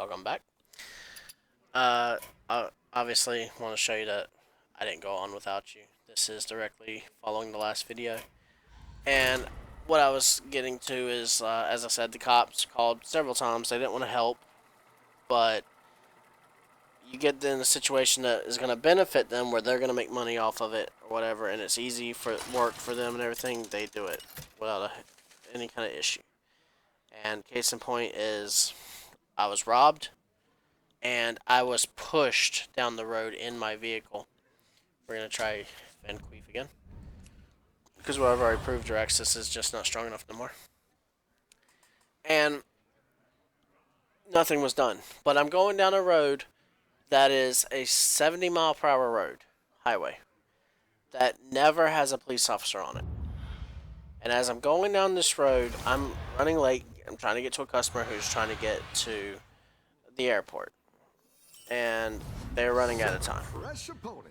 FoCK, I'm back. I obviously want to show you that I didn't go on without you. This is directly following the last video. And what I was getting to is, as I said, the cops called several times. They didn't want to help, but you get in a situation that is going to benefit them where they're going to make money off of it or whatever, and it's easy for work for them and everything. They do it without any kind of issue. And case in point is I was robbed and I was pushed down the road in my vehicle. We're going to try Van Queef again, because I've already proved your access is just not strong enough no more. And nothing was done. But I'm going down a road that is a 70-mile-per-hour road, highway, that never has a police officer on it. And as I'm going down this road, I'm running late. I'm trying to get to a customer who's trying to get to the airport. And they're running out of time.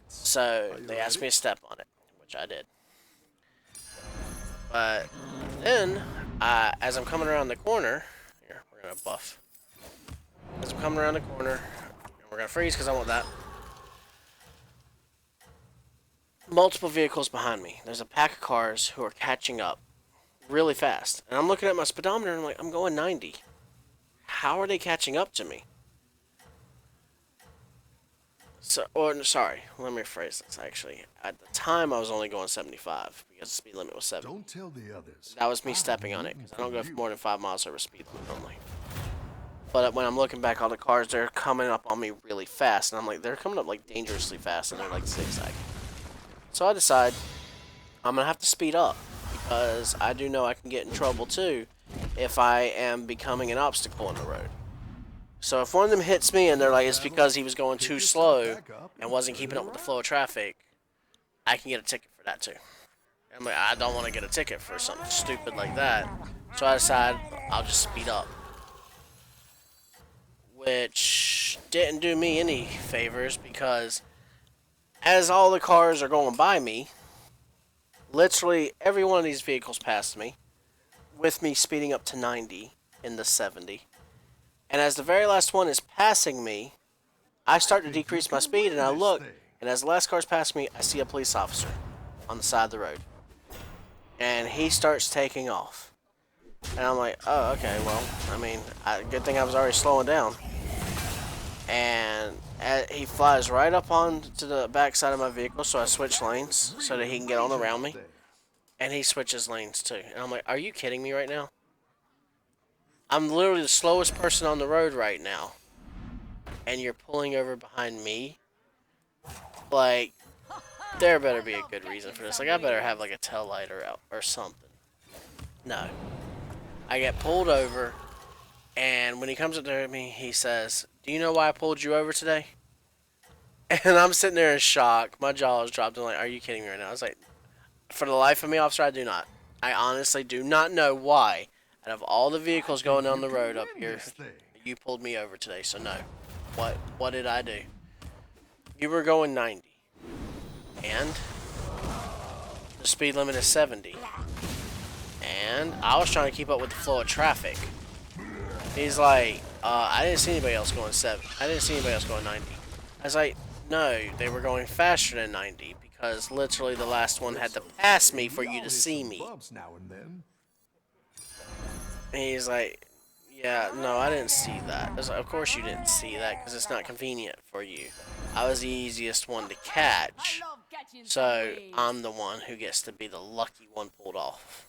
So they asked me to step on it, which I did. But then, as I'm coming around the corner, here, we're going to buff. As I'm coming around the corner, we're going to freeze because I want that. Multiple vehicles behind me. There's a pack of cars who are catching up really fast. And I'm looking at my speedometer and I'm like, I'm going 90. How are they catching up to me? So, sorry, let me rephrase this actually. At the time, I was only going 75 because the speed limit was 70. Don't tell the others. That was me stepping on it because I don't go for more than 5 miles over speed limit normally. But when I'm looking back, all the cars, they're coming up on me really fast. And I'm like, they're coming up like dangerously fast and they're like zigzag. So I decide I'm going to have to speed up because I do know I can get in trouble too if I am becoming an obstacle on the road. So if one of them hits me and they're like, it's because he was going too slow and wasn't keeping up with the flow of traffic, I can get a ticket for that too. I'm like, I don't want to get a ticket for something stupid like that. So I decide I'll just speed up. Which didn't do me any favors because as all the cars are going by me, literally every one of these vehicles passed me, with me speeding up to 90 in the 70. And as the very last one is passing me, I start to decrease my speed and I look, and as the last car's past me, I see a police officer on the side of the road. And he starts taking off. And I'm like, oh, okay, well, I mean, good thing I was already slowing down. And he flies right up onto the back side of my vehicle, so I switch lanes so that he can get on around me. And he switches lanes too. And I'm like, are you kidding me right now? I'm literally the slowest person on the road right now. And you're pulling over behind me? Like, there better be a good reason for this. Like, I better have like a tail light or something. No. I get pulled over, and when he comes up to me, he says, do you know why I pulled you over today? And I'm sitting there in shock. My jaw is dropped. I'm like, are you kidding me right now? I was like, for the life of me, officer, I do not. I honestly do not know why, out of all the vehicles going down the road up here, you pulled me over today. So no. What did I do? You were going 90. And the speed limit is 70. And I was trying to keep up with the flow of traffic. He's like, I didn't see anybody else going 70. I didn't see anybody else going 90. I was like, no, they were going faster than 90 because literally the last one had to pass me for you to see me. And he's like, yeah, no, I didn't see that. I was like, of course you didn't see that because it's not convenient for you. I was the easiest one to catch. So I'm the one who gets to be the lucky one pulled off.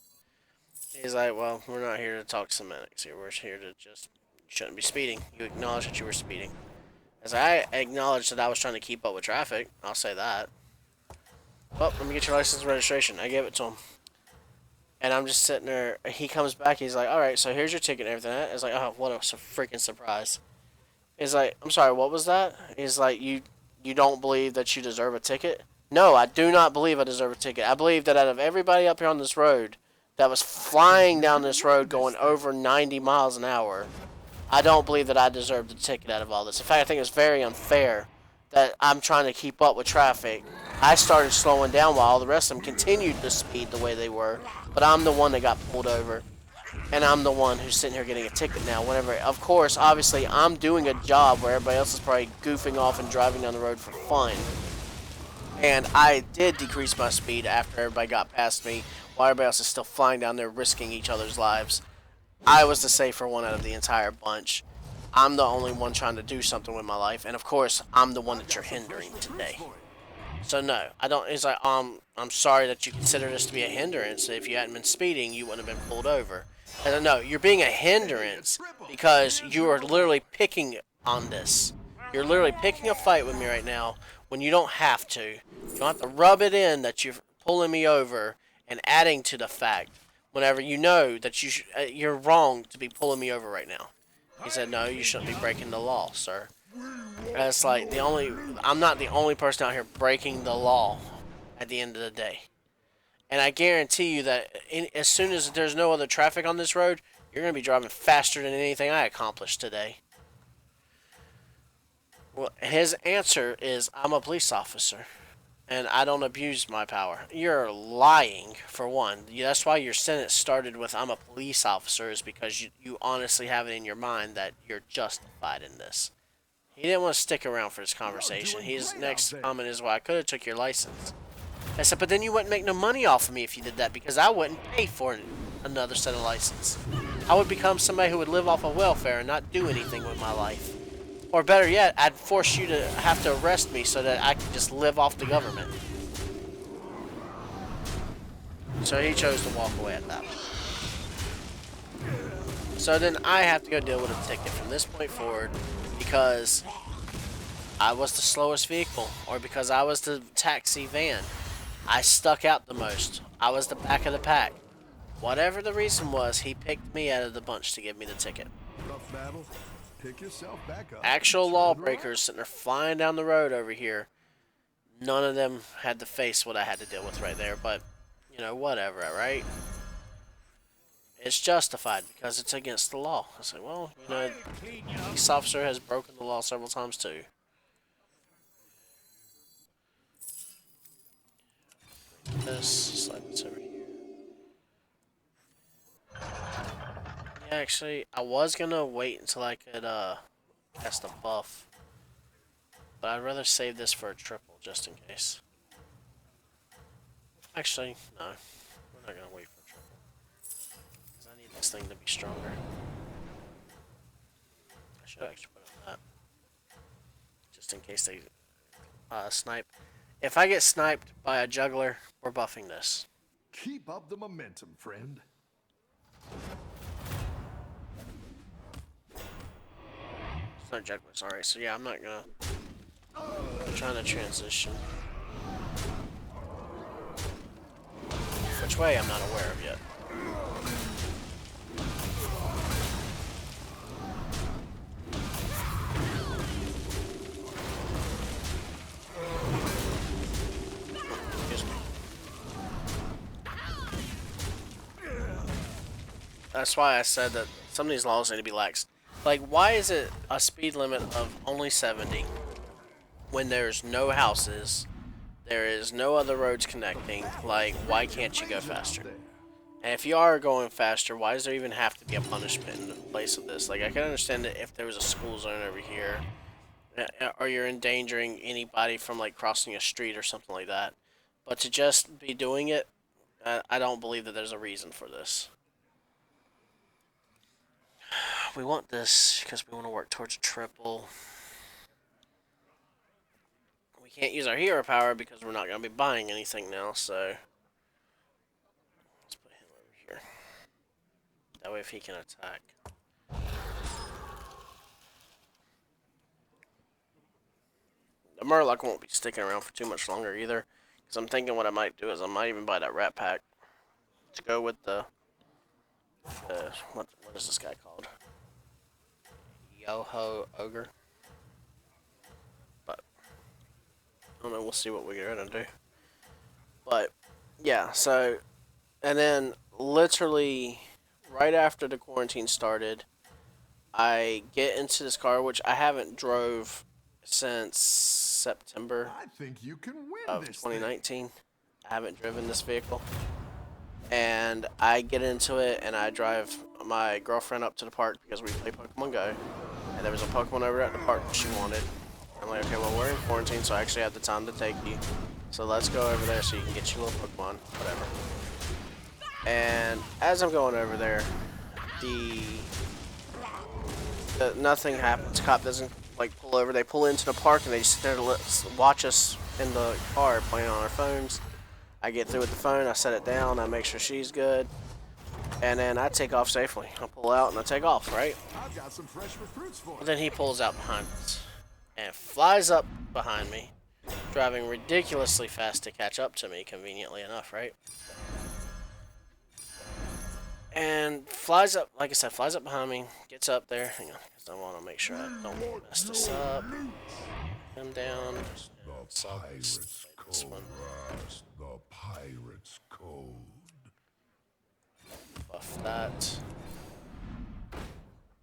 He's like, well, we're not here to talk semantics here. We're here to just, you shouldn't be speeding. You acknowledge that you were speeding. As I acknowledged that I was trying to keep up with traffic. I'll say that. Well, let me get your license and registration. I gave it to him. And I'm just sitting there. He comes back. He's like, alright, so here's your ticket and everything. It's like, oh, what a freaking surprise. He's like, I'm sorry, what was that? He's like, you don't believe that you deserve a ticket? No, I do not believe I deserve a ticket. I believe that out of everybody up here on this road that was flying down this road going over 90 miles an hour, I don't believe that I deserved a ticket out of all this. In fact, I think it's very unfair that I'm trying to keep up with traffic. I started slowing down while all the rest of them continued to speed the way they were, but I'm the one that got pulled over. and I'm the one who's sitting here getting a ticket now. Whenever, of course, obviously, I'm doing a job where everybody else is probably goofing off and driving down the road for fun. And I did decrease my speed after everybody got past me, while everybody else is still flying down there risking each other's lives. I was the safer one out of the entire bunch. I'm the only one trying to do something with my life, and of course, I'm the one that you're hindering today. So no, I don't. It's like I'm sorry that you consider this to be a hindrance. If you hadn't been speeding, you wouldn't have been pulled over. And no, you're being a hindrance because you are literally picking on this. You're literally picking a fight with me right now when you don't have to. You don't have to rub it in that you're pulling me over and adding to the fact whenever you know that you're wrong to be pulling me over right now. He said, no, you shouldn't be breaking the law, sir. That's like I'm not the only person out here breaking the law at the end of the day. And I guarantee you that as soon as there's no other traffic on this road, you're going to be driving faster than anything I accomplished today. Well, his answer is, I'm a police officer, and I don't abuse my power. You're lying, for one. That's why your sentence started with, I'm a police officer, is because you honestly have it in your mind that you're justified in this. He didn't want to stick around for this conversation. His next comment is, well, I could have took your license. I said, but then you wouldn't make no money off of me if you did that, because I wouldn't pay for another set of license. I would become somebody who would live off of welfare and not do anything with my life. Or better yet, I'd force you to have to arrest me so that I could just live off the government. So he chose to walk away at that point. So then I have to go deal with a ticket from this point forward because I was the slowest vehicle, or because I was the taxi van. I stuck out the most. I was the back of the pack. Whatever the reason was, he picked me out of the bunch to give me the ticket. Rough battle. Pick yourself back up. Actual lawbreakers sitting there flying down the road over here. None of them had to face what I had to deal with right there, but, you know, whatever, right? It's justified because it's against the law. I say, well, you know, the police officer has broken the law several times too. This, slide this over here. Yeah, actually, I was gonna wait until I could, cast a buff. But I'd rather save this for a triple, just in case. Actually, no. We're not gonna wait for a triple. Because I need this thing to be stronger. I should actually put on that. Just in case they snipe. If I get sniped by a juggler, we're buffing this. Keep up the momentum, friend. It's not juggler, sorry. So yeah, I'm not gonna... I'm trying to transition. Which way I'm not aware of yet. Excuse me. That's why I said that some of these laws need to be laxed. Like, why is it a speed limit of only 70 when there's no houses, there is no other roads connecting? Like, why can't you go faster? And if you are going faster, why does there even have to be a punishment in place of this? Like, I can understand that if there was a school zone over here, or you're endangering anybody from, like, crossing a street or something like that. But to just be doing it, I don't believe that there's a reason for this. We want this because we want to work towards a triple. We can't use our hero power because we're not going to be buying anything now, so let's put him over here. That way if he can attack. The Murloc won't be sticking around for too much longer either, because I'm thinking what I might do is I might even buy that rat pack to go with the what is this guy called? Yoho Ogre. But I don't know, we'll see what we're gonna do. But yeah, so and then literally right after the quarantine started, I get into this car, which I haven't drove since September I think you can win of this 2019. I haven't driven this vehicle. And I get into it, and I drive my girlfriend up to the park because we play Pokemon Go. And there was a Pokemon over at the park that she wanted. I'm like, okay, well, we're in quarantine, so I actually have the time to take you. So let's go over there so you can get you a little Pokemon, whatever. And as I'm going over there, the nothing happens. Cop doesn't like pull over. They pull into the park and they sit there to watch us in the car playing on our phones. I get through with the phone. I set it down. I make sure she's good, and then I take off safely. I pull out and I take off. Right. I've got some fresh recruits for But then he pulls out behind us and flies up behind me, driving ridiculously fast to catch up to me. Conveniently enough, right? And flies up, like I said, flies up behind me, gets up there. Hang on, because I want to make sure I don't mess this up. Him down. The Pirate's Code. The Pirate's Code. Buff that.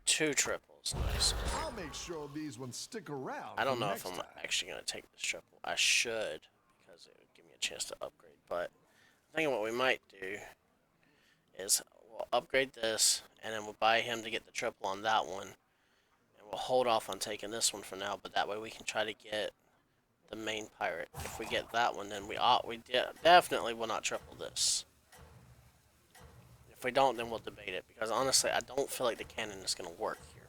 2 triples, nice. I'll make sure these ones stick around. I don't know next if I'm time. actually going to take this triple. I should, because it would give me a chance to upgrade. But I think what we might do is we'll upgrade this, and then we'll buy him to get the triple on that one. And we'll hold off on taking this one for now, but that way we can try to get the main pirate. If we get that one, then we definitely will not triple this. If we don't, then we'll debate it, because honestly, I don't feel like the cannon is going to work here.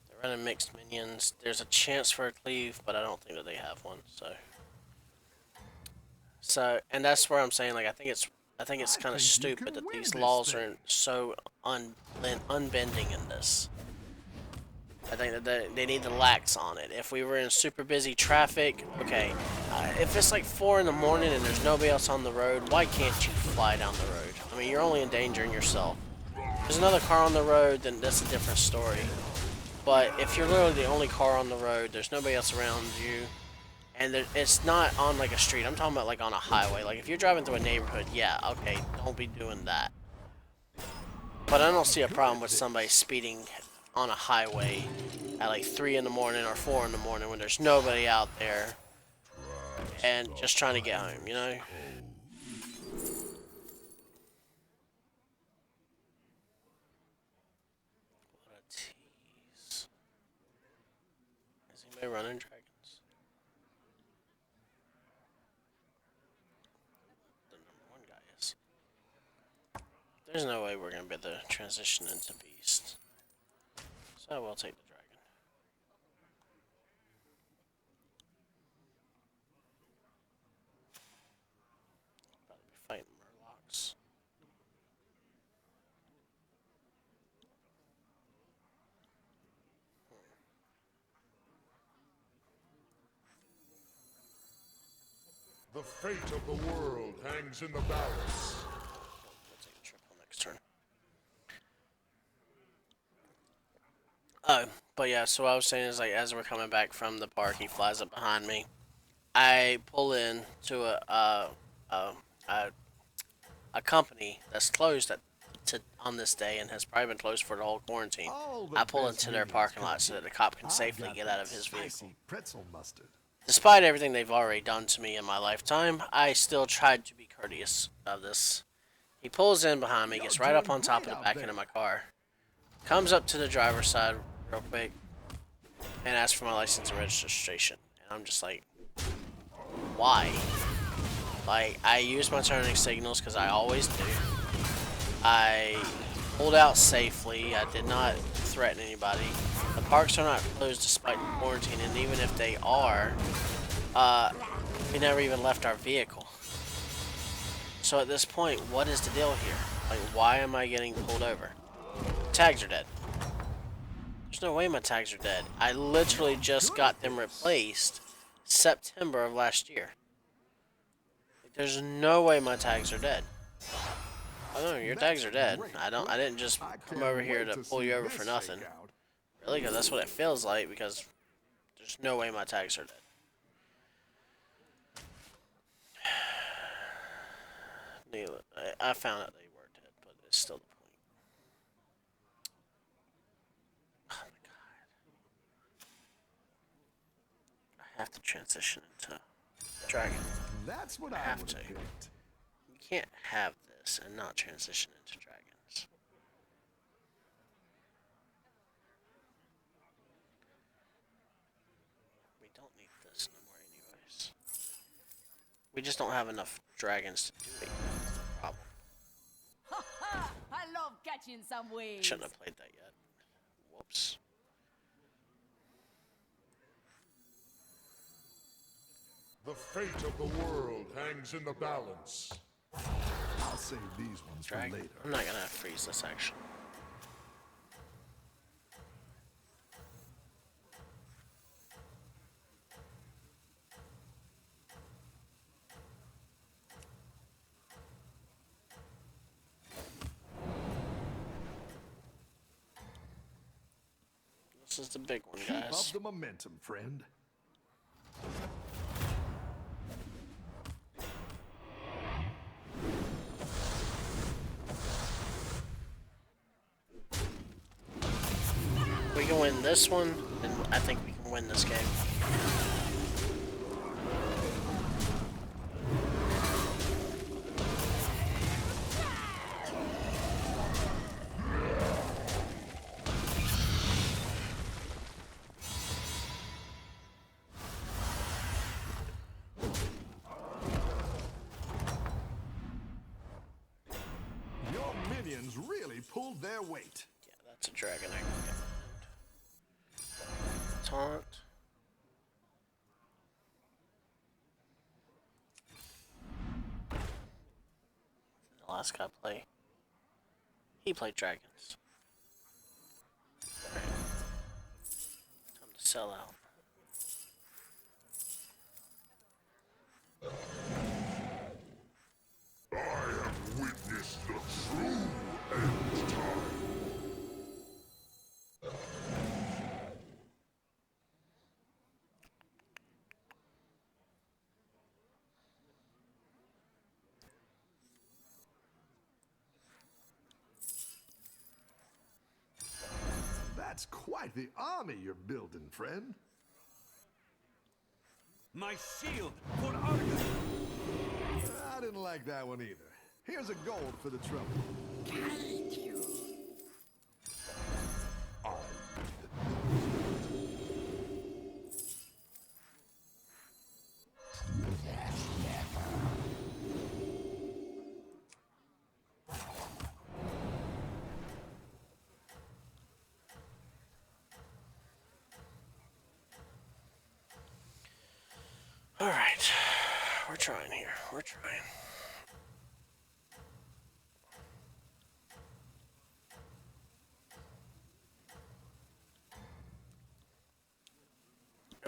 They're running mixed minions. There's a chance for a cleave, but I don't think that they have one. And that's where I'm saying, like, I think it's kind of stupid that these laws are so unbending in this. I think that they need to lax on it. If we were in super busy traffic, okay. If it's like 4 in the morning and there's nobody else on the road, why can't you fly down the road? I mean, you're only endangering yourself. If there's another car on the road, then that's a different story. But if you're literally the only car on the road, there's nobody else around you, and it's not on like a street. I'm talking about like on a highway. Like if you're driving through a neighborhood, yeah, okay, don't be doing that. But I don't see a problem with somebody speeding on a highway at like 3 in the morning or 4 in the morning when there's nobody out there and just trying to get home, you know? What a tease. Is anybody running dragons? The #1 guy is. There's no way we're going to be able to transition into beast. So I will take the dragon. Probably be fighting murlocs. The fate of the world hangs in the balance. We'll take a triple next turn. Oh, but yeah, so what I was saying is, like, as we're coming back from the park, he flies up behind me. I pull in to a company that's closed on this day and has probably been closed for the whole quarantine. I pull into their parking lot so that the cop can safely get out of his vehicle. Pretzel mustard. Despite everything they've already done to me in my lifetime, I still tried to be courteous of this. He pulls in behind me, gets right up on top of the back end of my car, comes up to the driver's side real quick, and asks for my license and registration. And I'm just like, why? Like, I use my turning signals because I always do. I pulled out safely. I did not threaten anybody. The parks are not closed despite the quarantine, and even if they are, we never even left our vehicle. So at this point, what is the deal here? Like, why am I getting pulled over? Tags are dead. There's no way my tags are dead. I literally just got them replaced September of last year. Like, there's no way my tags are dead. Oh no, your tags are dead. I didn't just come over here to pull you over for nothing. Really? Because that's what it feels like, because there's no way my tags are dead. I found out they were dead, but it's still the point. Oh my god. I have to transition into Dragon. That's what I I have would to. have picked. You can't have this and not transition into dragons. We don't need this no more anyways. We just don't have enough dragons to do it. That's the problem. I love catching some I waves. shouldn't have played that yet. Whoops. The fate of the world hangs in the balance. I'll save these ones for Dragon. later. I'm not gonna freeze this actually. This is the big one, Keep up guys. the momentum, friend. We can win this one, and I think we can win this game. Your minions really pulled their weight. Yeah, that's a dragon I can get. Taunt. The last guy play. He played dragons. Right. Time to sell out. I have witnessed the true end time. That's quite the army you're building, friend. My shield for Argus! I didn't like that one either. Here's a gold for the trouble. Alright. We're trying here. We're trying.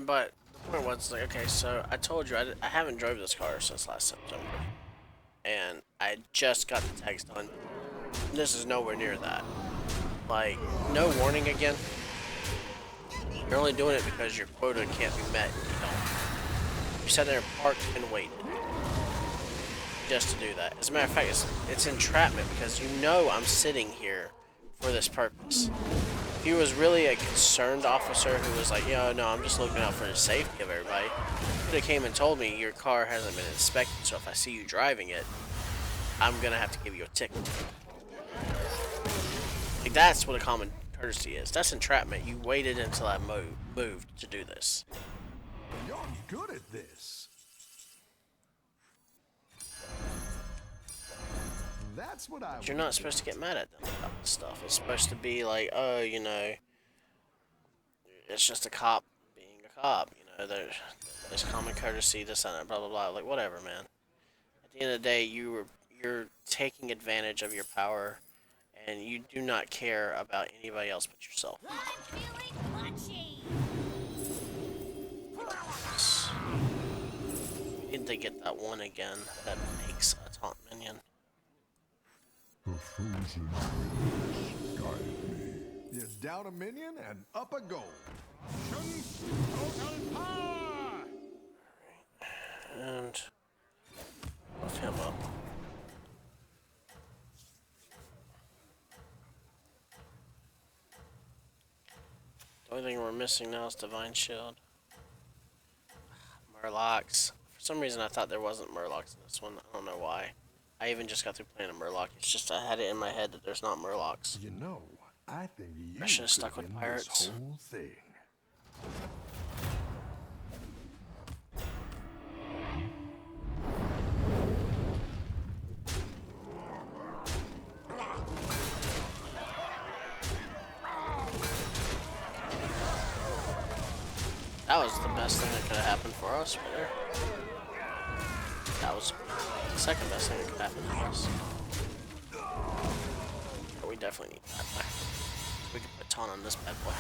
But the point was, like, okay, so I told you I haven't drove this car since last September. And I just got the text on. This is nowhere near that. Like, no warning again. You're only doing it because your quota can't be met. You sat there and parked and waited just to do that. As a matter of fact, it's entrapment because you know I'm sitting here for this purpose. If he was really a concerned officer who was like, yo, no, I'm just looking out for the safety of everybody, he could have came and told me your car hasn't been inspected, so if I see you driving it, I'm gonna have to give you a ticket. Like, that's what a common courtesy is. That's entrapment. You waited until I moved to do this. You're good at this. That's what I. You're not supposed to get mad at them about this stuff. It's supposed to be like, oh, you know, it's just a cop being a cop. You know, there's common courtesy, this and that, blah blah blah. Like, whatever, man. At the end of the day, you're taking advantage of your power, and you do not care about anybody else but yourself. I'm feeling punchy. We need to get that one again that makes a taunt minion. The frozen winds guide me. You're down a minion and up a gold. Total power! And buff him up. The only thing we're missing now is Divine Shield. Murlocs. For For some reason, I thought there wasn't Murlocs in this one. I don't know why. I even just got through playing a Murloc. It's just I had it in my head that there's not Murlocs. You know, I think you I should have could stuck with win pirates. this whole thing. That was the best thing that could have happened for us there. That was the second best thing that could happen for us. But we definitely need that back. We can put ton on this bad boy.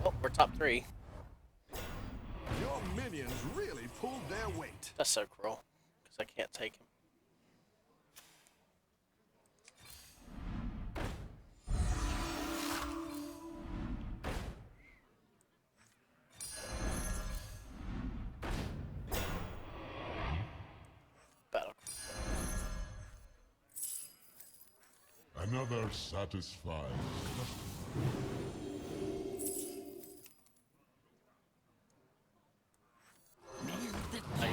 Oh, we're top 3. Your minions really pulled their weight. That's so cruel, because I can't take him. Battle. Another satisfied.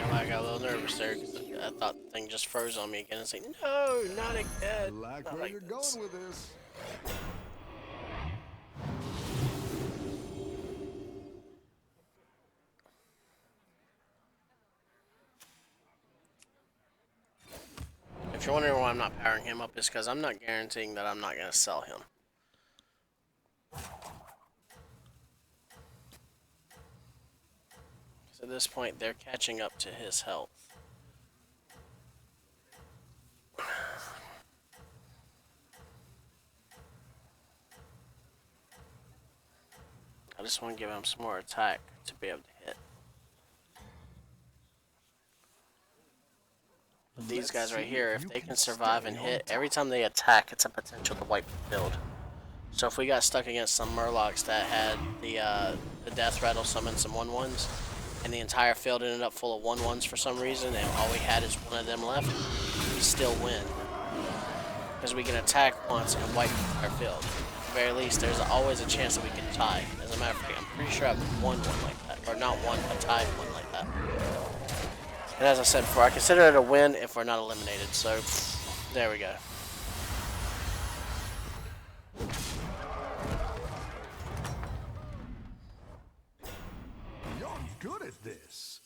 I got a little nervous there because I thought the thing just froze on me again. It's like, no, not again. Like Not where like you're this. going with this. If you're wondering why I'm not powering him up, it's because I'm not guaranteeing that I'm not going to sell him. So at this point, they're catching up to his health. I just want to give him some more attack to be able to hit. But these guys right here, if they can survive and hit, every time they attack, it's a potential to wipe the field. So if we got stuck against some Murlocs that had the death rattle summon some 1/1s, and the entire field ended up full of 1/1s for some reason, and all we had is one of them left, we still win. Because we can attack once and wipe our field. At the very least, there's always a chance that we can tie. As a matter of fact, I'm pretty sure I've won one like that. Or not one, but tied one like that. And as I said before, I consider it a win if we're not eliminated. So, there we go. You're good at this.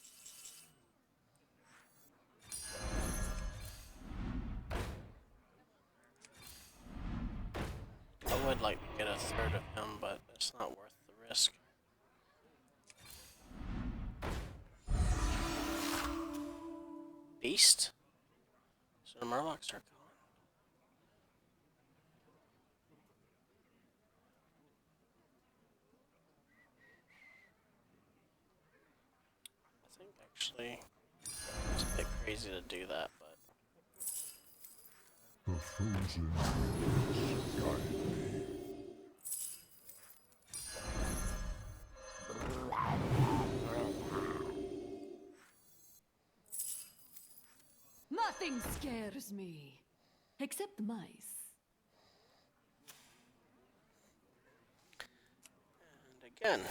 I would like to get a third of him, but it's not worth the risk. Beast? So the Murlocs are gone. I think actually it's a bit crazy to do that, but The frozen winds guide me. Nothing scares me. Except mice. and again.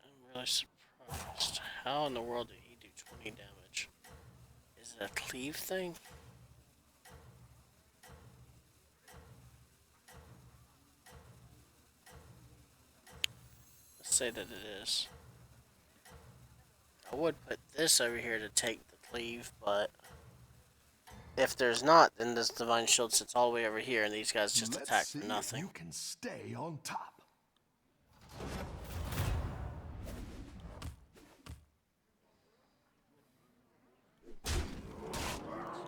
I'm really surprised. How in the world did he do 20 damage? Is it a cleave thing? Let's say that it is. I would put this over here to take the cleave, but if there's not, then this Divine Shield sits all the way over here, and these guys just Let's attack see for if nothing. you can stay on top.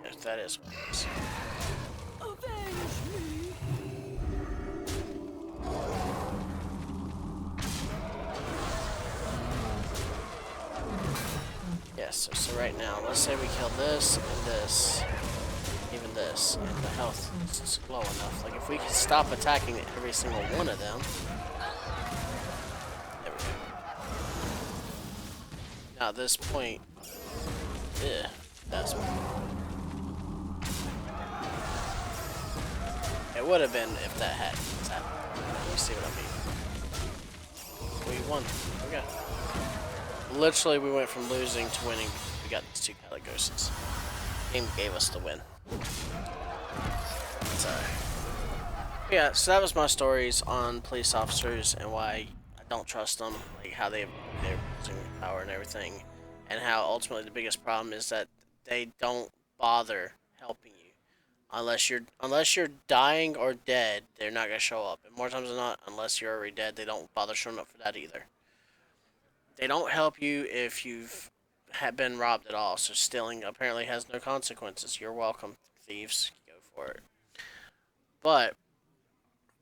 If that is what it is. Avenge me! Yes, so right now, let's say we kill this and this, even this. this, and the health is low enough. Like, if we could stop attacking every single one of them. There we go. Now, at this point, that's it would have been if that had happened. Let me see what I mean. We won. Okay. Literally, we went from losing to winning. We got these 2 Caligoses. Game gave us the win. So, yeah, so that was my stories on police officers and why I don't trust them, like how they're using power and everything, and how ultimately the biggest problem is that they don't bother helping you. Unless you're dying or dead, they're not gonna show up. And more times than not, unless you're already dead, they don't bother showing up for that either. They don't help you if you've been robbed at all. So stealing apparently has no consequences. You're welcome, thieves. Go for it. But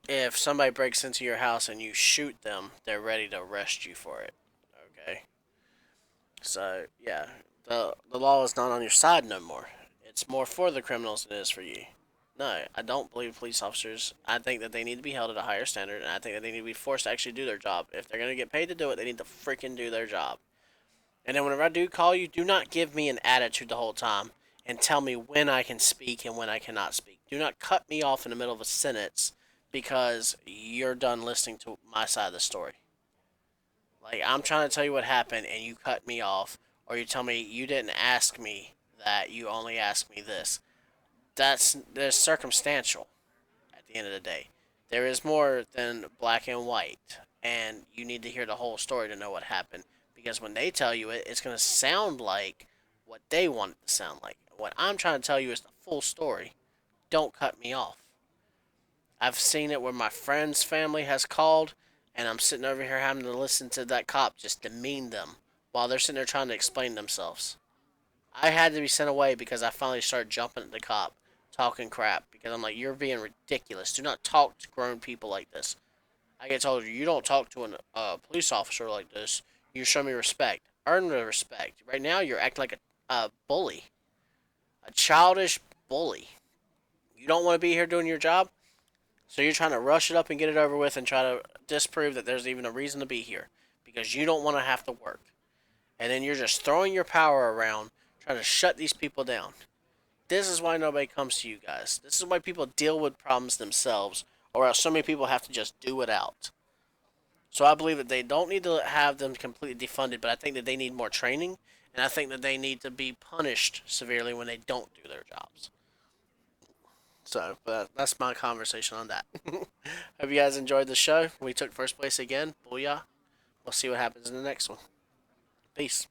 if somebody breaks into your house and you shoot them, they're ready to arrest you for it. Okay. So yeah, the law is not on your side no more. It's more for the criminals than it is for you. No, I don't believe police officers. I think that they need to be held at a higher standard, and I think that they need to be forced to actually do their job. If they're going to get paid to do it, they need to freaking do their job. And then whenever I do call you, do not give me an attitude the whole time and tell me when I can speak and when I cannot speak. Do not cut me off in the middle of a sentence because you're done listening to my side of the story. Like, I'm trying to tell you what happened and you cut me off, or you tell me you didn't ask me that, you only asked me this. There's circumstantial at the end of the day. There is more than black and white, and you need to hear the whole story to know what happened. Because when they tell you it, it's going to sound like what they want it to sound like. What I'm trying to tell you is the full story. Don't cut me off. I've seen it where my friend's family has called, and I'm sitting over here having to listen to that cop just demean them while they're sitting there trying to explain themselves. I had to be sent away because I finally started jumping at the cop, talking crap, because I'm like, you're being ridiculous. Do not talk to grown people like this. I get told, you don't talk to a police officer like this. You show me respect. Earn the respect. Right now, you're acting like a bully. A childish bully. You don't want to be here doing your job? So you're trying to rush it up and get it over with and try to disprove that there's even a reason to be here. Because you don't want to have to work. And then you're just throwing your power around, trying to shut these people down. This is why nobody comes to you guys. This is why people deal with problems themselves, or else so many people have to just do it out. So I believe that they don't need to have them completely defunded, but I think that they need more training, and I think that they need to be punished severely when they don't do their jobs. So, but that's my conversation on that. Hope you guys enjoyed the show. We took first place again. Booyah. We'll see what happens in the next one. Peace.